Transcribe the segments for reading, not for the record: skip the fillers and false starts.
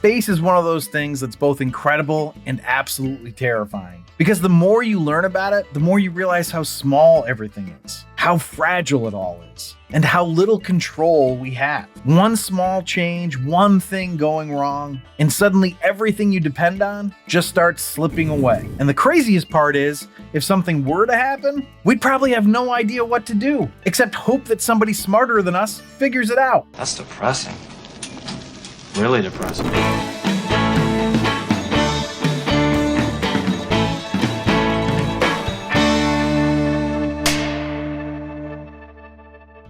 Space is one of those things that's both incredible and absolutely terrifying. Because the more you learn about it, the more you realize how small everything is, how fragile it all is, and how little control we have. One small change, one thing going wrong, and suddenly everything you depend on just starts slipping away. And the craziest part is, if something were to happen, we'd probably have no idea what to do, except hope that somebody smarter than us figures it out. That's depressing. Really depressing.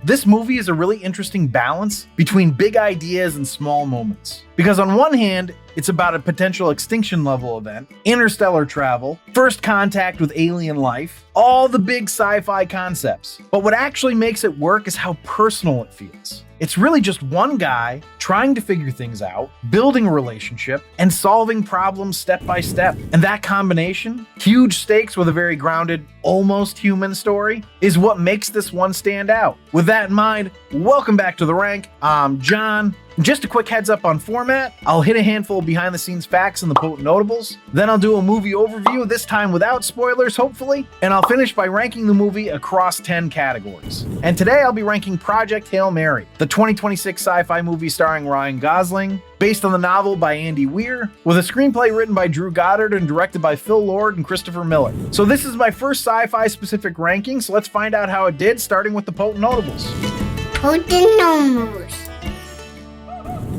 This movie is a really interesting balance between big ideas and small moments. Because on one hand, it's about a potential extinction level event, interstellar travel, first contact with alien life, all the big sci-fi concepts. But what actually makes it work is how personal it feels. It's really just one guy trying to figure things out, building a relationship, and solving problems step by step. And that combination, huge stakes with a very grounded, almost human story, is what makes this one stand out. With that in mind, welcome back to The Rank. I'm John. Just a quick heads up on format, I'll hit a handful of behind the scenes facts and the potent notables, then I'll do a movie overview, this time without spoilers hopefully, and I'll finish by ranking the movie across 10 categories. And today I'll be ranking Project Hail Mary, the 2026 sci-fi movie starring Ryan Gosling, based on the novel by Andy Weir, with a screenplay written by Drew Goddard and directed by Phil Lord and Christopher Miller. So this is my first sci-fi specific ranking, so let's find out how it did, starting with the potent notables. Potent notables.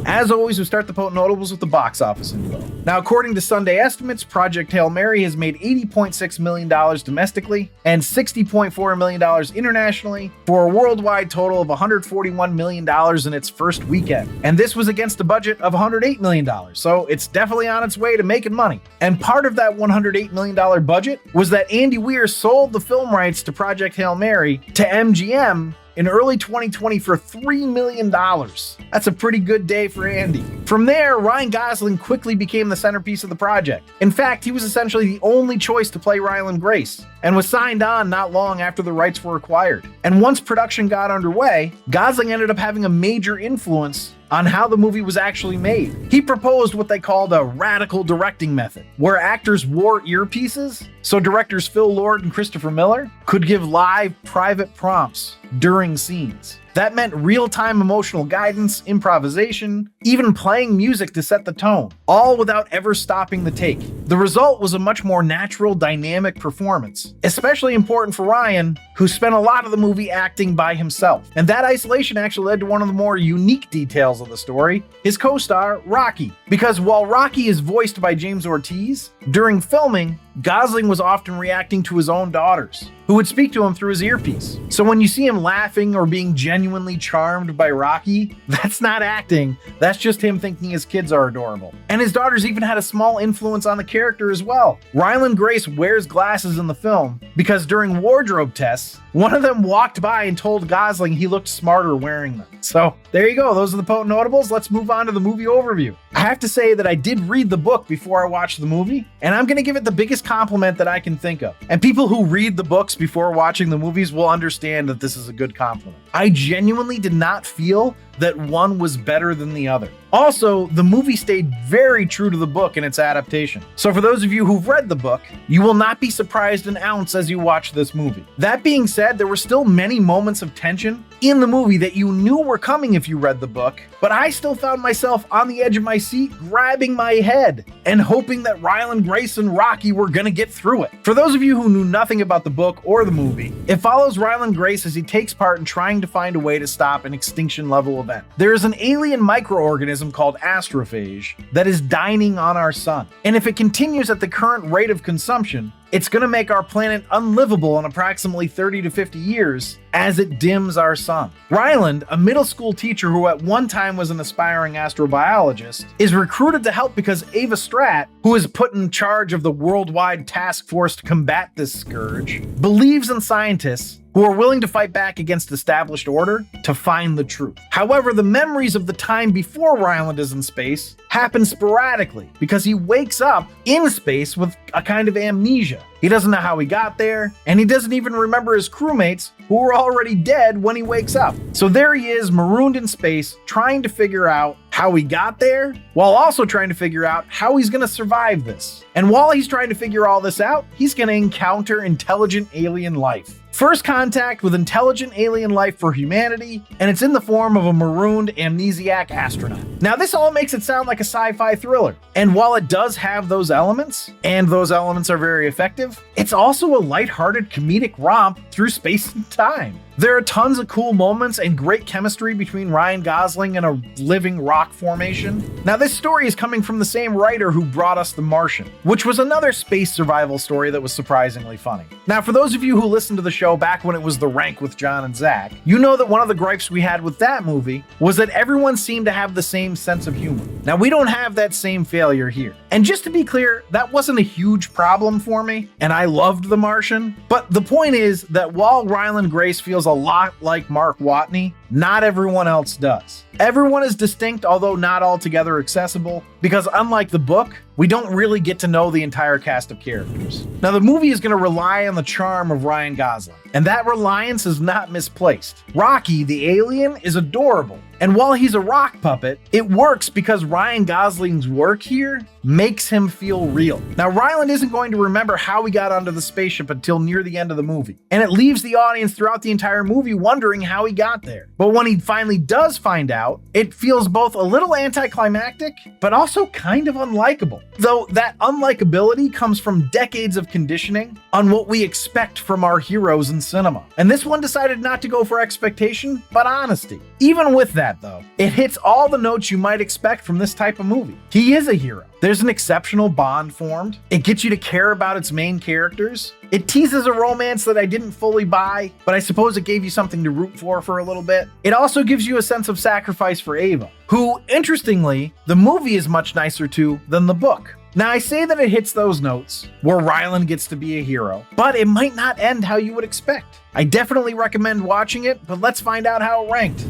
As always, we start the potent notables with the box office info. Now, according to Sunday estimates, Project Hail Mary has made $80.6 million domestically and $60.4 million internationally for a worldwide total of $141 million in its first weekend. And this was against a budget of $108 million, so it's definitely on its way to making money. And part of that $108 million budget was that Andy Weir sold the film rights to Project Hail Mary to MGM in early 2020 for $3 million. That's a pretty good day for Andy. From there, Ryan Gosling quickly became the centerpiece of the project. In fact, he was essentially the only choice to play Ryland Grace, and was signed on not long after the rights were acquired. And once production got underway, Gosling ended up having a major influence on how the movie was actually made. He proposed what they called a radical directing method, where actors wore earpieces so directors Phil Lord and Christopher Miller could give live private prompts during scenes. That meant real-time emotional guidance, improvisation, even playing music to set the tone, all without ever stopping the take. The result was a much more natural, dynamic performance, especially important for Ryan, who spent a lot of the movie acting by himself. And that isolation actually led to one of the more unique details of the story, his co-star, Rocky. Because while Rocky is voiced by James Ortiz, during filming, Gosling was often reacting to his own daughters, who would speak to him through his earpiece. So when you see him laughing or being genuinely charmed by Rocky, that's not acting, that's just him thinking his kids are adorable. And his daughters even had a small influence on the character as well. Ryland Grace wears glasses in the film because during wardrobe tests, one of them walked by and told Gosling he looked smarter wearing them. So there you go, those are the potent notables. Let's move on to the movie overview. I have to say that I did read the book before I watched the movie, and I'm gonna give it the biggest compliment that I can think of. And people who read the books before watching the movies will understand that this is a good compliment. I genuinely did not feel that one was better than the other. Also, the movie stayed very true to the book in its adaptation. So for those of you who've read the book, you will not be surprised an ounce as you watch this movie. That being said, there were still many moments of tension in the movie that you knew were coming if you read the book, but I still found myself on the edge of my seat, grabbing my head and hoping that Ryland Grace and Rocky were gonna get through it. For those of you who knew nothing about the book or the movie, it follows Ryland Grace as he takes part in trying to find a way to stop an extinction level event. There is an alien microorganism called astrophage that is dining on our sun. And if it continues at the current rate of consumption, it's going to make our planet unlivable in approximately 30 to 50 years as it dims our sun. Ryland, a middle school teacher who at one time was an aspiring astrobiologist, is recruited to help because Ava Stratt, who is put in charge of the worldwide task force to combat this scourge, believes in scientists who are willing to fight back against established order to find the truth. However, the memories of the time before Ryland is in space happen sporadically because he wakes up in space with a kind of amnesia. He doesn't know how he got there, and he doesn't even remember his crewmates who were already dead when he wakes up. So there he is, marooned in space, trying to figure out how he got there, while also trying to figure out how he's going to survive this. And while he's trying to figure all this out, he's going to encounter intelligent alien life. First contact with intelligent alien life for humanity, and it's in the form of a marooned amnesiac astronaut. Now, this all makes it sound like a sci-fi thriller, and while it does have those elements, and those elements are very effective, it's also a lighthearted comedic romp through space and time. There are tons of cool moments and great chemistry between Ryan Gosling and a living rock formation. Now, this story is coming from the same writer who brought us The Martian, which was another space survival story that was surprisingly funny. Now, for those of you who listened to the show back when it was The Rank with John and Zach, you know that one of the gripes we had with that movie was that everyone seemed to have the same sense of humor. Now, we don't have that same failure here. And just to be clear, that wasn't a huge problem for me, and I loved The Martian. But the point is that while Ryland Grace feels a lot like Mark Watney, not everyone else does. Everyone is distinct, although not altogether accessible, because unlike the book, we don't really get to know the entire cast of characters. Now, the movie is going to rely on the charm of Ryan Gosling, and that reliance is not misplaced. Rocky, the alien, is adorable, and while he's a rock puppet, it works because Ryan Gosling's work here makes him feel real. Now, Ryland isn't going to remember how he got onto the spaceship until near the end of the movie, and it leaves the audience throughout the entire movie wondering how he got there. But when he finally does find out, it feels both a little anticlimactic, but also kind of unlikable. Though that unlikability comes from decades of conditioning on what we expect from our heroes in cinema. And this one decided not to go for expectation, but honesty. Even with that though, it hits all the notes you might expect from this type of movie. He is a hero. There's an exceptional bond formed. It gets you to care about its main characters. It teases a romance that I didn't fully buy, but I suppose it gave you something to root for a little bit. It also gives you a sense of sacrifice for Ava, who, interestingly, the movie is much nicer to than the book. Now, I say that it hits those notes, where Ryland gets to be a hero, but it might not end how you would expect. I definitely recommend watching it, but let's find out how it ranked.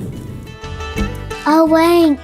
A rank.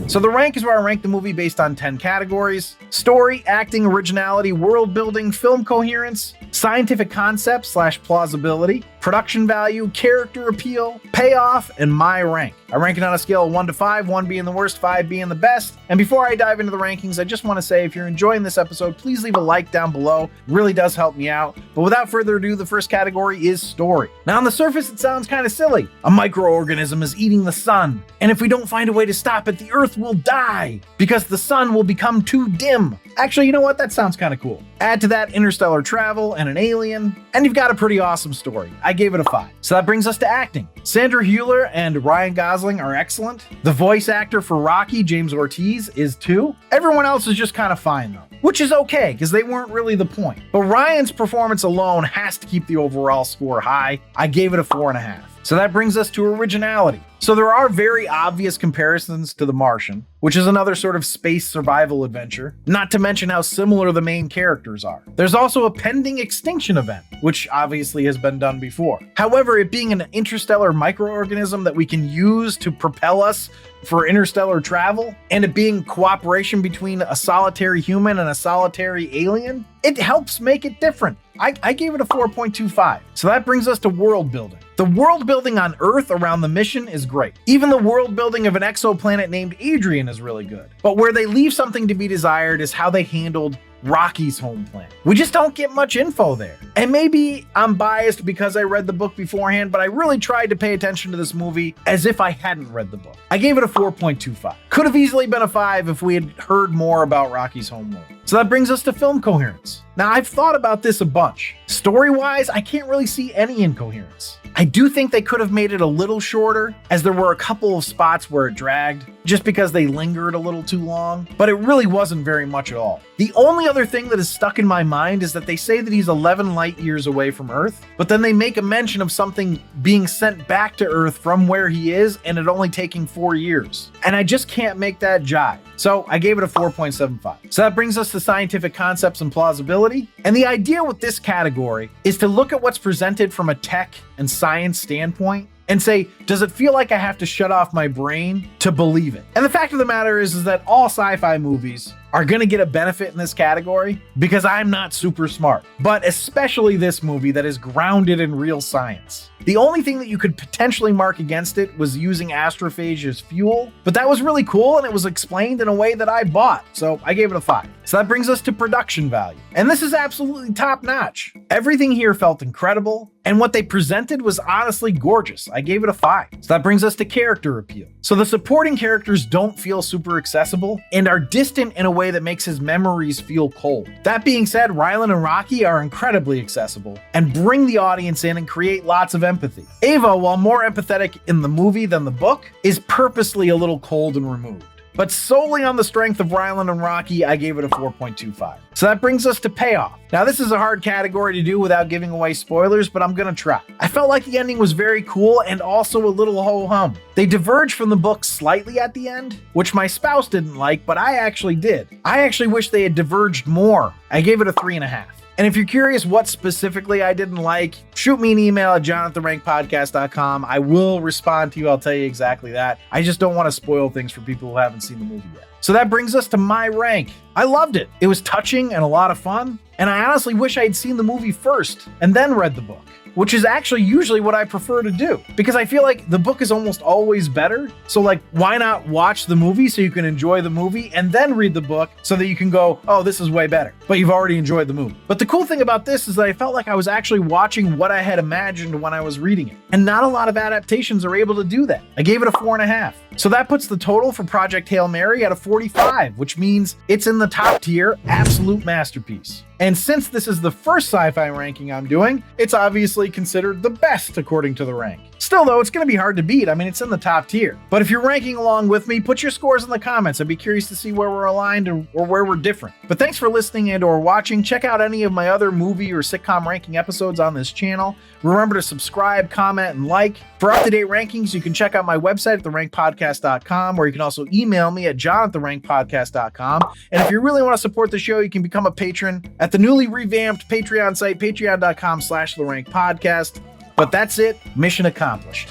So The Rank is where I rank the movie based on 10 categories: story, acting, originality, world building, film coherence, scientific concept / plausibility, production value, character appeal, payoff, and my rank. I rank it on a scale of 1 to 5, 1 being the worst, 5 being the best. And before I dive into the rankings, I just want to say if you're enjoying this episode, please leave a like down below. It really does help me out. But without further ado, the first category is story. Now, on the surface, it sounds kind of silly. A microorganism is eating the sun, and if we don't find a way to stop it, the Earth will die because the sun will become too dim. Actually, you know what? That sounds kind of cool. Add to that interstellar travel and an alien, and you've got a pretty awesome story. I gave it a 5. So that brings us to acting. Sandra Hüller and Ryan Gosling are excellent. The voice actor for Rocky, James Ortiz, is too. Everyone else is just kind of fine though, which is okay because they weren't really the point. But Ryan's performance alone has to keep the overall score high. I gave it a 4.5. So that brings us to originality. So there are very obvious comparisons to The Martian, which is another sort of space survival adventure, not to mention how similar the main characters are. There's also a pending extinction event, which obviously has been done before. However, it being an interstellar microorganism that we can use to propel us for interstellar travel, and it being cooperation between a solitary human and a solitary alien, it helps make it different. I gave it a 4.25. So that brings us to world building. The world building on Earth around the mission is great. Even the world building of an exoplanet named Adrian is really good. But where they leave something to be desired is how they handled Rocky's home planet. We just don't get much info there. And maybe I'm biased because I read the book beforehand, but I really tried to pay attention to this movie as if I hadn't read the book. I gave it a 4.25. Could have easily been a 5 if we had heard more about Rocky's home world. So that brings us to film coherence. Now, I've thought about this a bunch. Story-wise, I can't really see any incoherence. I do think they could have made it a little shorter, as there were a couple of spots where it dragged, just because they lingered a little too long, but it really wasn't very much at all. The only other thing that is stuck in my mind is that they say that he's 11 light years away from Earth, but then they make a mention of something being sent back to Earth from where he is and it only taking 4 years. And I just can't make that jive. So I gave it a 4.75. So that brings us to scientific concepts and plausibility. And the idea with this category is to look at what's presented from a tech and science standpoint and say, does it feel like I have to shut off my brain to believe it? And the fact of the matter is that all sci-fi movies are going to get a benefit in this category because I'm not super smart, but especially this movie that is grounded in real science. The only thing that you could potentially mark against it was using astrophage as fuel, but that was really cool and it was explained in a way that I bought, so I gave it a 5. So that brings us to production value. And this is absolutely top notch. Everything here felt incredible, and what they presented was honestly gorgeous. I gave it a 5. So that brings us to character appeal. So the supporting characters don't feel super accessible and are distant in a way that makes his memories feel cold. That being said, Ryland and Rocky are incredibly accessible and bring the audience in and create lots of empathy. Ava, while more empathetic in the movie than the book, is purposely a little cold and removed. But solely on the strength of Ryland and Rocky, I gave it a 4.25. So that brings us to payoff. Now this is a hard category to do without giving away spoilers, but I'm gonna try. I felt like the ending was very cool and also a little ho-hum. They diverge from the book slightly at the end, which my spouse didn't like, but I actually did. I actually wish they had diverged more. I gave it a 3.5. And if you're curious what specifically I didn't like, shoot me an email at jonathanrankpodcast.com. I will respond to you. I'll tell you exactly that. I just don't want to spoil things for people who haven't seen the movie yet. So that brings us to my rank. I loved it. It was touching and a lot of fun. And I honestly wish I had seen the movie first and then read the book, which is actually usually what I prefer to do because I feel like the book is almost always better. So like, why not watch the movie so you can enjoy the movie and then read the book so that you can go, oh, this is way better, but you've already enjoyed the movie. But the cool thing about this is that I felt like I was actually watching what I had imagined when I was reading it. And not a lot of adaptations are able to do that. I gave it a 4.5. So that puts the total for Project Hail Mary at a 45, which means it's in the top tier, absolute masterpiece. And since this is the first sci-fi ranking I'm doing, it's obviously considered the best according to the rank. Still though, it's going to be hard to beat. I mean, it's in the top tier. But if you're ranking along with me, put your scores in the comments. I'd be curious to see where we're aligned or where we're different. But thanks for listening and or watching. Check out any of my other movie or sitcom ranking episodes on this channel. Remember to subscribe, comment, and like. For up-to-date rankings, you can check out my website at therankpodcast.com, where you can also email me at john@therankpodcast.com. And if you really want to support the show, you can become a patron at the newly revamped Patreon site, patreon.com/therankpodcast. But that's it. Mission accomplished.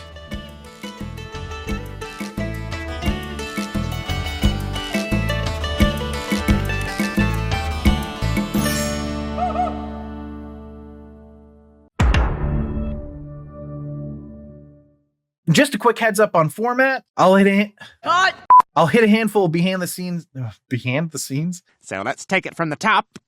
Just a quick heads up on format. I'll hit a handful of behind the scenes. So let's take it from the top.